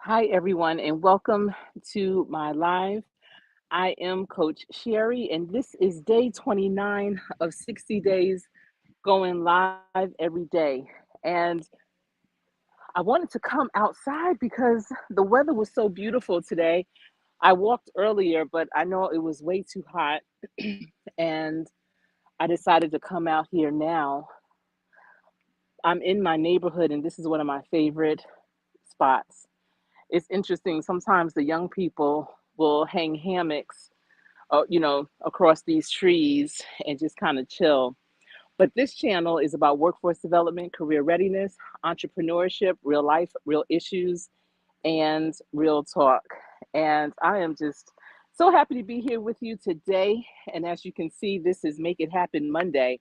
Hi, everyone, and welcome to my live. I am Coach Sherry, and this is day 29 of 60 days going live every day. And I wanted to come outside because the weather was so beautiful today. I walked earlier, but I know it was way too hot, and I decided to come out here now. I'm in my neighborhood, and this is one of my favorite spots. It's interesting. Sometimes the young people will hang hammocks, across these trees and just kind of chill. But this channel is about workforce development, career readiness, entrepreneurship, real life, real issues, and real talk. And I am just so happy to be here with you today. And as you can see, this is Make It Happen Monday.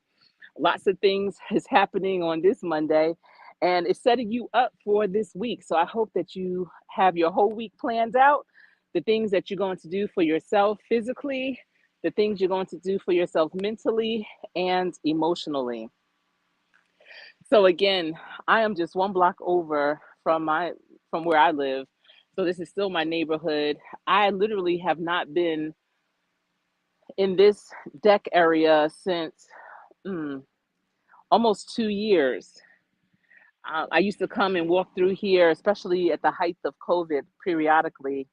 Lots of things is happening on this Monday, and it's setting you up for this week. So I hope that you have your whole week planned out, the things that you're going to do for yourself physically, the things you're going to do for yourself mentally and emotionally. So again, I am just one block over from where I live. So this is still my neighborhood. I literally have not been in this deck area since almost 2 years. I used to come and walk through here, especially at the height of COVID, periodically.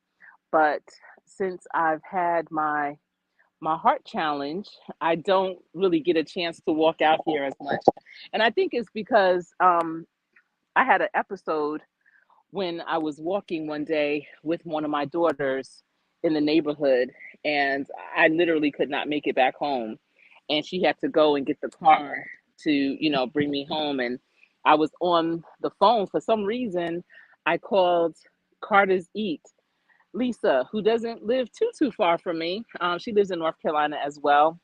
But since I've had my heart challenge, I don't really get a chance to walk out here as much. And I think it's because I had an episode when I was walking one day with one of my daughters in the neighborhood, and I literally could not make it back home. And she had to go and get the car to, bring me home. And I was on the phone for some reason. I called Carter's Eat, Lisa, who doesn't live too far from me. She lives in North Carolina as well.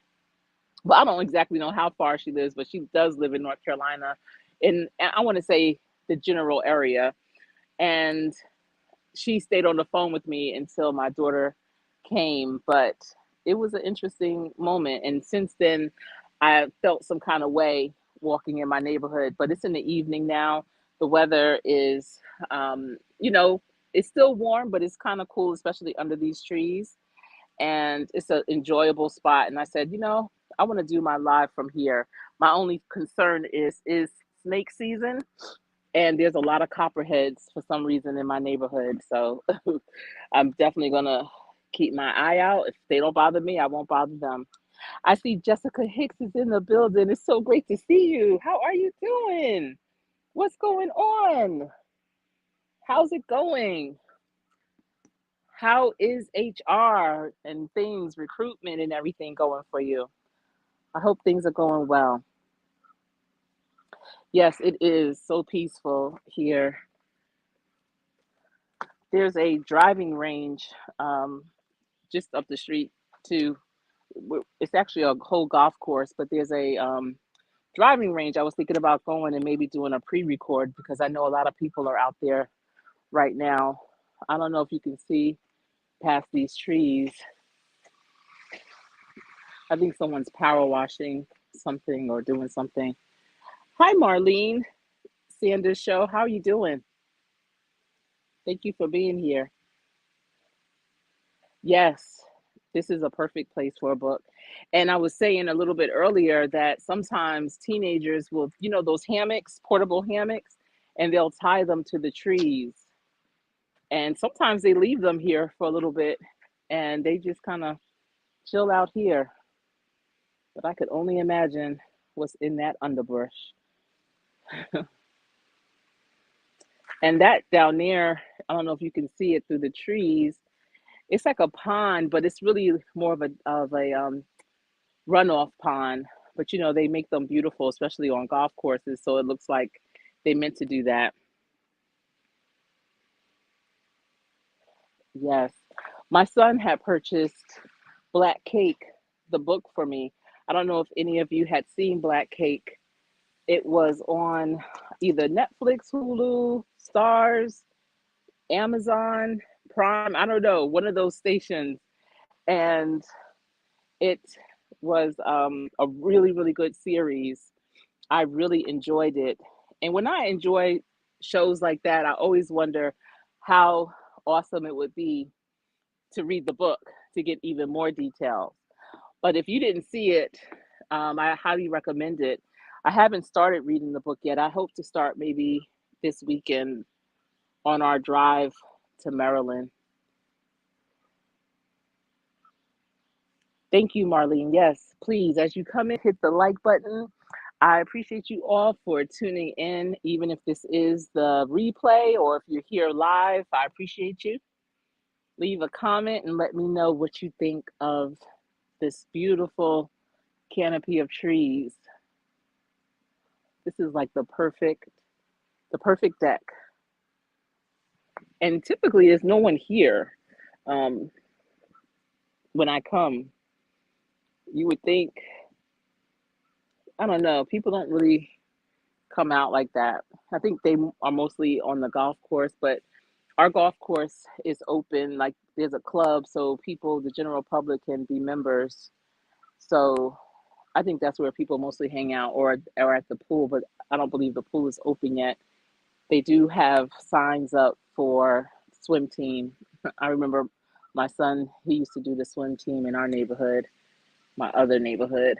Well, I don't exactly know how far she lives, but she does live in North Carolina, in I want to say the general area. And she stayed on the phone with me until my daughter came, but it was an interesting moment. And since then, I felt some kind of way walking in my neighborhood, but it's in the evening now. The weather is, um, you know, it's still warm, but it's kind of cool, especially under these trees. And it's an enjoyable spot. And I said, I want to do my live from here. My only concern is snake season, and there's a lot of copperheads for some reason in my neighborhood. So I'm definitely gonna keep my eye out. If they don't bother me, I won't bother them. I see Jessica Hicks is in the building. It's so great to see you. How are you doing? What's going on? How's it going? How is HR and things, recruitment and everything going for you? I hope things are going well. Yes, it is so peaceful here. There's a driving range just up the street too. It's actually a whole golf course, but there's a driving range. I was thinking about going and maybe doing a pre-record because I know a lot of people are out there right now. I don't know if you can see past these trees. I think someone's power washing something or doing something. Hi, Marlene Sanders Show. How are you doing? Thank you for being here. Yes, this is a perfect place for a book. And I was saying a little bit earlier that sometimes teenagers will, those hammocks, portable hammocks, and they'll tie them to the trees. And sometimes they leave them here for a little bit and they just kind of chill out here. But I could only imagine what's in that underbrush. And that down there, I don't know if you can see it through the trees. It's like a pond, but it's really more of a runoff pond. But they make them beautiful, especially on golf courses. So it looks like they meant to do that. Yes. My son had purchased Black Cake, the book for me. I don't know if any of you had seen Black Cake. It was on either Netflix, Hulu, Stars, Amazon Prime. I don't know, one of those stations. And it was a really, really good series. I really enjoyed it. And when I enjoy shows like that, I always wonder how awesome it would be to read the book to get even more details. But if you didn't see it, I highly recommend it. I haven't started reading the book yet. I hope to start maybe this weekend on our drive to Maryland. Thank you, Marlene. Yes, please, as you come in, hit the like button. I appreciate you all for tuning in, even if this is the replay or if you're here live. I appreciate you. Leave a comment and let me know what you think of this beautiful canopy of trees. This is like the perfect deck. And typically there's no one here um, when I come. You would think, I don't know, people don't really come out like that. I think they are mostly on the golf course, but our golf course is open. Like there's a club, so people, the general public, can be members. So I think that's where people mostly hang out, or at the pool. But I don't believe the pool is open yet. They do have signs up for swim team. I remember my son, he used to do the swim team in our neighborhood, my other neighborhood.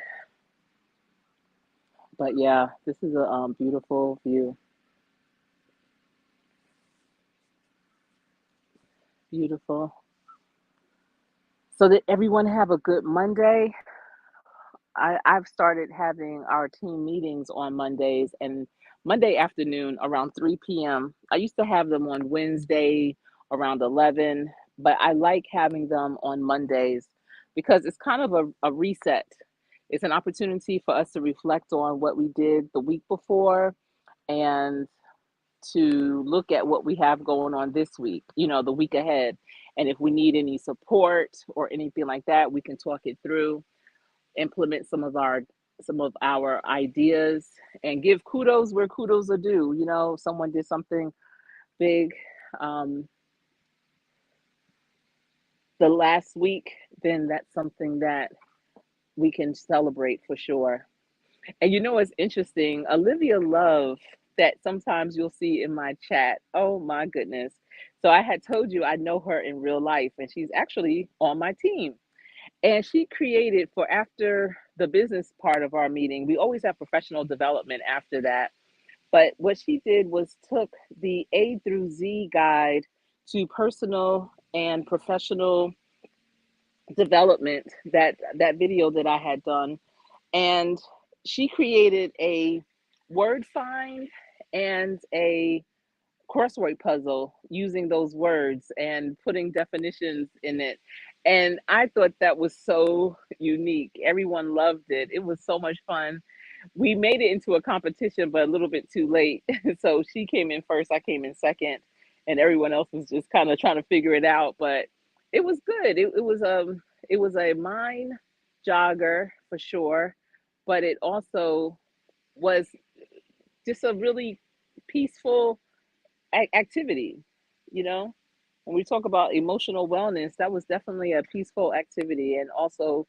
But yeah, this is a beautiful view. Beautiful. So that everyone have a good Monday. I've started having our team meetings on Mondays and Monday afternoon around 3 p.m. I used to have them on Wednesday around 11, but I like having them on Mondays because it's kind of a reset. It's an opportunity for us to reflect on what we did the week before and to look at what we have going on this week, the week ahead. And if we need any support or anything like that, we can talk it through, implement some of our ideas, and give kudos where kudos are due. Someone did something big um, the last week, then that's something that we can celebrate for sure. And it's interesting, Olivia Love, that sometimes you'll see in my chat. Oh my goodness. So I had told you I know her in real life, and she's actually on my team. And she created, for after the business part of our meeting, we always have professional development after that. But what she did was took the A through Z guide to personal and professional development, that video that I had done, and she created a word find and a crossword puzzle using those words and putting definitions in it. And I thought that was so unique. Everyone loved it. It was so much fun. We made it into a competition, but a little bit too late. So she came in first, I came in second, and everyone else was just kind of trying to figure it out. But it was good. It was a mind jogger for sure, but it also was just a really peaceful activity. You know, when we talk about emotional wellness, that was definitely a peaceful activity, and also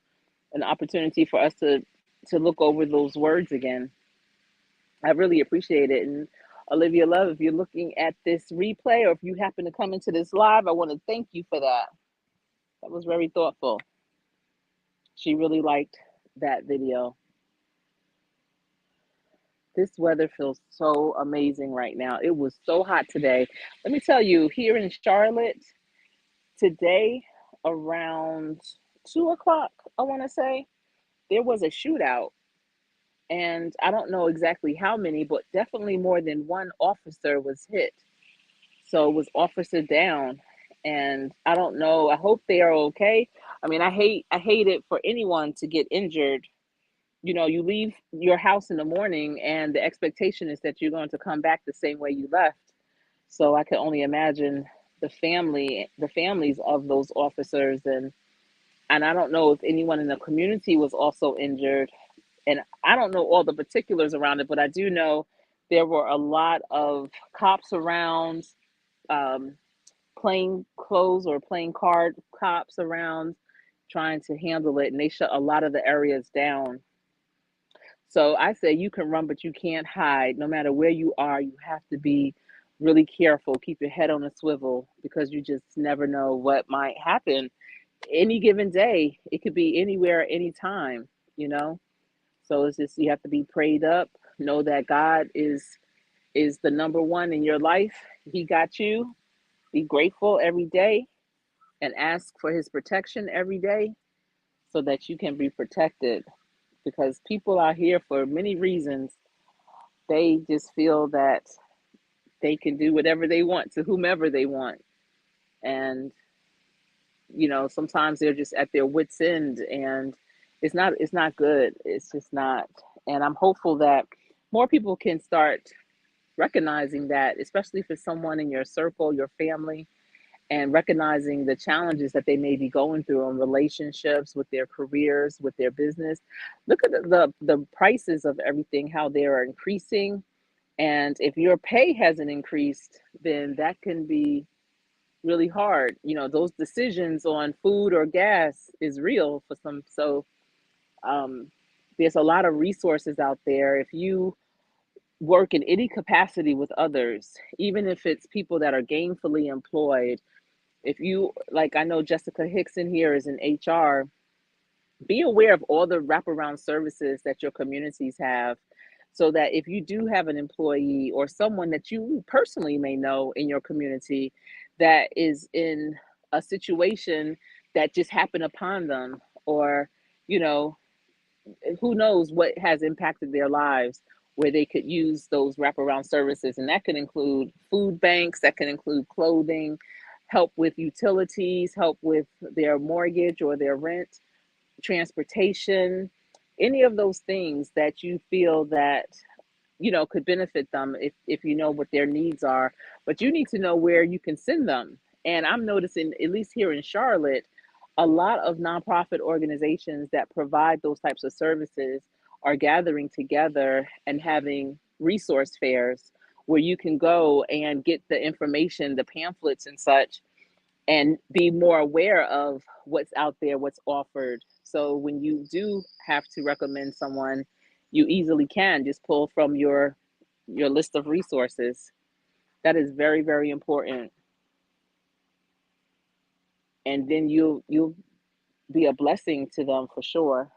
an opportunity for us to look over those words again. I really appreciate it. And Olivia Love, if you're looking at this replay or if you happen to come into this live, I want to thank you for that. That was very thoughtful. She really liked that video. This weather feels so amazing right now. It was so hot today. Let me tell you, here in Charlotte today, around 2 o'clock, I want to say, there was a shootout. And I don't know exactly how many, but definitely more than one officer was hit. So it was officer down. And I don't know. I hope they are okay. I mean, I hate it for anyone to get injured. You leave your house in the morning and the expectation is that you're going to come back the same way you left. So I can only imagine the families of those officers, and I don't know if anyone in the community was also injured. And I don't know all the particulars around it, but I do know there were a lot of cops around, um, plain clothes or plain card cops around trying to handle it, and they shut a lot of the areas down. So I say you can run, but you can't hide. No matter where you are, you have to be really careful, keep your head on a swivel, because you just never know what might happen any given day. It could be anywhere, anytime, you know? So it's just, you have to be prayed up, know that God is the number one in your life. He got you. Be grateful every day and ask for his protection every day so that you can be protected, because people are here for many reasons. They just feel that they can do whatever they want to whomever they want. And sometimes they're just at their wits end, and it's not good. It's just not. And I'm hopeful that more people can start recognizing that, especially for someone in your circle, your family, and recognizing the challenges that they may be going through in relationships, with their careers, with their business. Look at the prices of everything, how they are increasing. And if your pay hasn't increased, then that can be really hard. Those decisions on food or gas is real for some. So um, there's a lot of resources out there. If you work in any capacity with others, even if it's people that are gainfully employed, if you, like, I know Jessica Hickson here is in HR, be aware of all the wraparound services that your communities have, so that if you do have an employee or someone that you personally may know in your community that is in a situation that just happened upon them, or you know who knows what has impacted their lives, where they could use those wraparound services. And that can include food banks, that can include clothing, help with utilities, help with their mortgage or their rent, transportation, any of those things that you feel that could benefit them, if you know what their needs are. But you need to know where you can send them. And I'm noticing, at least here in Charlotte, a lot of nonprofit organizations that provide those types of services are gathering together and having resource fairs where you can go and get the information, the pamphlets and such, and be more aware of what's out there, what's offered. So when you do have to recommend someone, you easily can just pull from your list of resources. That is very, very important. And then you'll be a blessing to them for sure.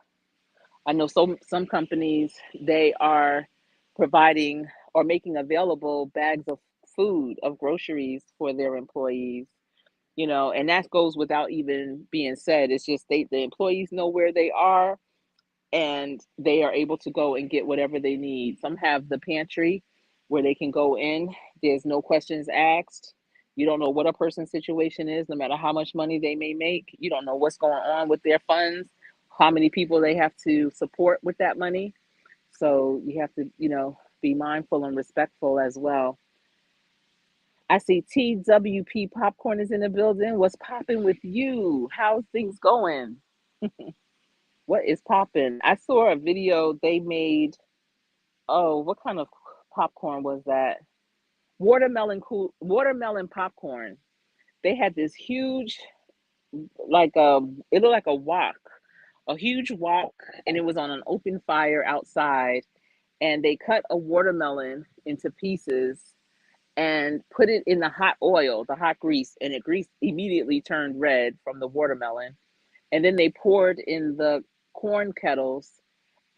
I know some companies, they are providing or making available bags of food, of groceries for their employees. And that goes without even being said. It's just the employees know where they are, and they are able to go and get whatever they need. Some have the pantry where they can go in. There's no questions asked. You don't know what a person's situation is, no matter how much money they may make. You don't know what's going on with their funds, how many people they have to support with that money. So you have to, be mindful and respectful as well. I see TWP Popcorn is in the building. What's popping with you? How's things going? What is popping? I saw a video they made. Oh, what kind of popcorn was that? Watermelon popcorn. They had this huge, like it looked like a huge wok, and it was on an open fire outside. And they cut a watermelon into pieces and put it in the hot oil, the hot grease, and it grease immediately turned red from the watermelon. And then they poured in the corn kettles,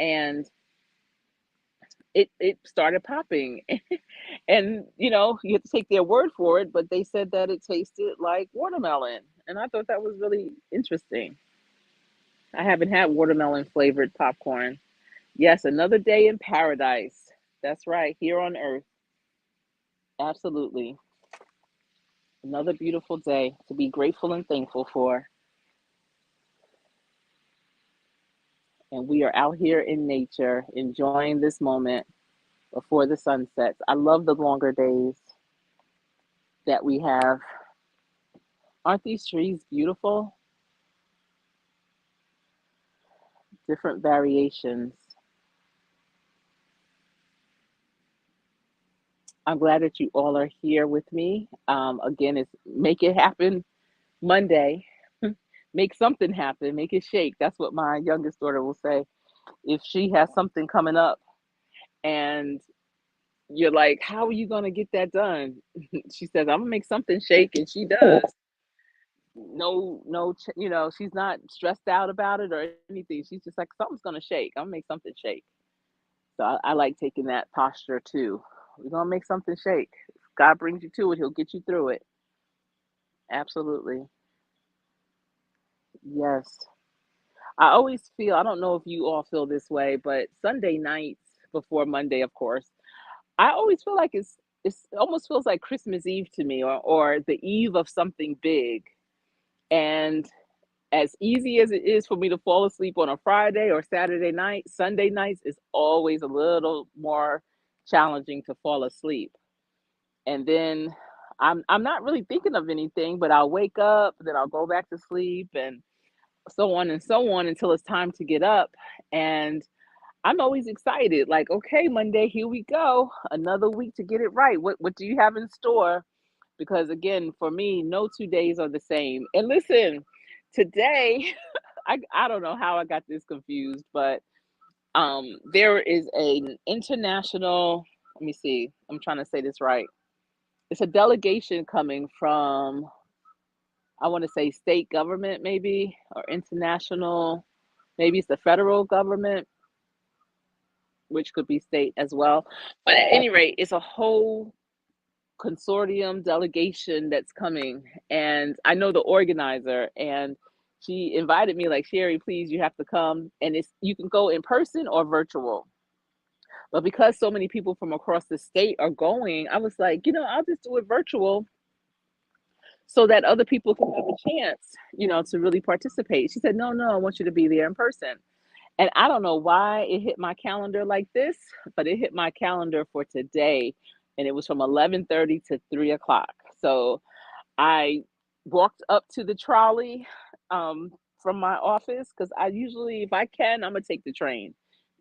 and it started popping. And you have to take their word for it, but they said that it tasted like watermelon. And I thought that was really interesting. I haven't had watermelon flavored popcorn. Yes, another day in paradise. That's right, here on earth. Absolutely. Another beautiful day to be grateful and thankful for. And we are out here in nature enjoying this moment before the sun sets. I love the longer days that we have. Aren't these trees beautiful? Different variations. I'm glad that you all are here with me. Again, it's Make It Happen Monday. Make something happen, make it shake. That's what my youngest daughter will say if she has something coming up. And you're like, how are you going to get that done? She says, I'm gonna make something shake, and she does. No, no, she's not stressed out about it or anything. She's just like, something's gonna shake. I'm gonna make something shake. So I like taking that posture too. We're gonna make something shake. If God brings you to it, He'll get you through it. Absolutely. Yes. I always feel, I don't know if you all feel this way, but Sunday nights before Monday, of course, I always feel like it almost feels like Christmas Eve to me, or the eve of something big. And as easy as it is for me to fall asleep on a Friday or Saturday night, Sunday nights is always a little more challenging to fall asleep. And then I'm not really thinking of anything, but I'll wake up, then I'll go back to sleep, and so on until it's time to get up. And I'm always excited, like, okay, Monday, here we go. Another week to get it right. What do you have in store? Because again, for me, no 2 days are the same. And listen, today, I don't know how I got this confused, but there is an international, let me see, I'm trying to say this right. It's a delegation coming from, I want to say state government, maybe, or international, maybe it's the federal government, which could be state as well. But at any rate, it's a whole consortium delegation that's coming. And I know the organizer, and she invited me, like, Sherry, please, you have to come. And it's, you can go in person or virtual. But because so many people from across the state are going, I was like, I'll just do it virtual so that other people can have a chance, to really participate. She said, no, no, I want you to be there in person. And I don't know why it hit my calendar like this, but it hit my calendar for today. And it was from 11:30 to 3 o'clock. So I walked up to the trolley from my office, because I usually, if I can, I'm going to take the train.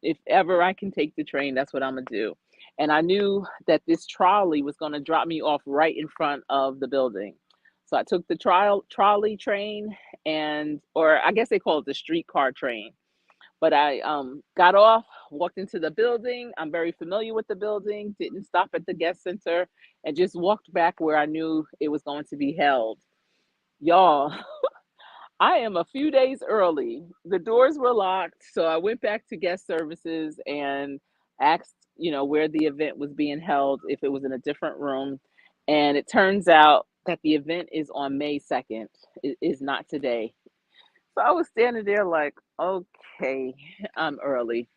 If ever I can take the train, that's what I'm going to do. And I knew that this trolley was going to drop me off right in front of the building. So I took the trolley train, and, or I guess they call it the streetcar train. But I got off, walked into the building. I'm very familiar with the building, didn't stop at the guest center, and just walked back where I knew it was going to be held. Y'all, I am a few days early. The doors were locked, so I went back to guest services and asked, where the event was being held, if it was in a different room. And it turns out that the event is on May 2nd. It is not today. So I was standing there like, okay, I'm early.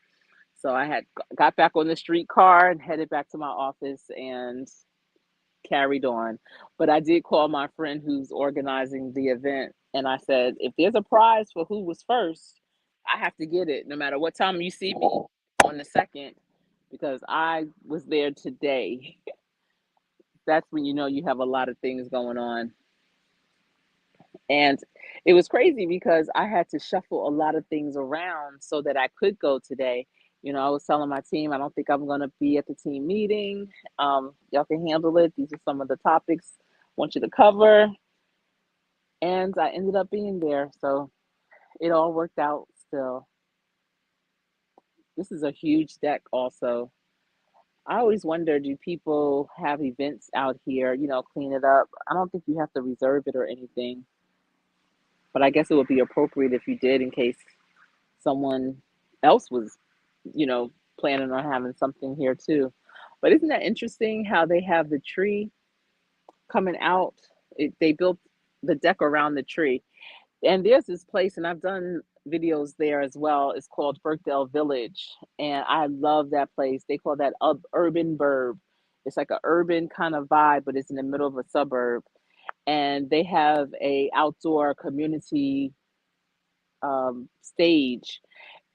So I had got back on the streetcar and headed back to my office and carried on. But I did call my friend who's organizing the event, and I said, if there's a prize for who was first, I have to get it no matter what time you see me on the second, because I was there today. That's when you know you have a lot of things going on. And it was crazy because I had to shuffle a lot of things around so that I could go today. I was telling my team, I don't think I'm going to be at the team meeting. Y'all can handle it. These are some of the topics I want you to cover. And I ended up being there. So it all worked out still. This is a huge deck, also. I always wonder, do people have events out here, clean it up? I don't think you have to reserve it or anything, but I guess it would be appropriate if you did, in case someone else was, you know, planning on having something here too. But isn't that interesting how they have the tree coming out? They built the deck around the tree. And there's this place, and I've done videos there as well. It's called Birkdale Village. And I love that place. They call that urban burb. It's like an urban kind of vibe, but it's in the middle of a suburb. And they have a outdoor community stage,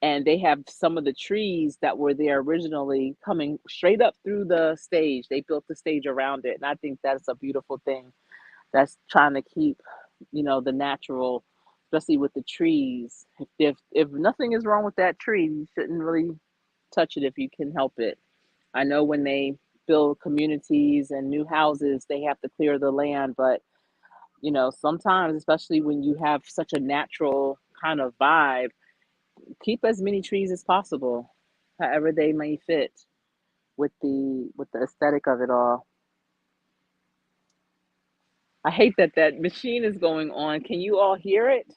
and they have some of the trees that were there originally coming straight up through the stage. They built the stage around it, and I think that's a beautiful thing. That's trying to keep, the natural, especially with the trees. If nothing is wrong with that tree, you shouldn't really touch it if you can help it. I know when they build communities and new houses, they have to clear the land, but sometimes, especially when you have such a natural kind of vibe, keep as many trees as possible, however they may fit. with the aesthetic of it all. I hate that that machine is going on. Can you all hear it?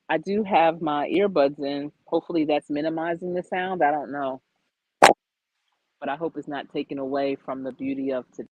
I do have my earbuds in. Hopefully that's minimizing the sound. I don't know, but I hope it's not taken away from the beauty of today.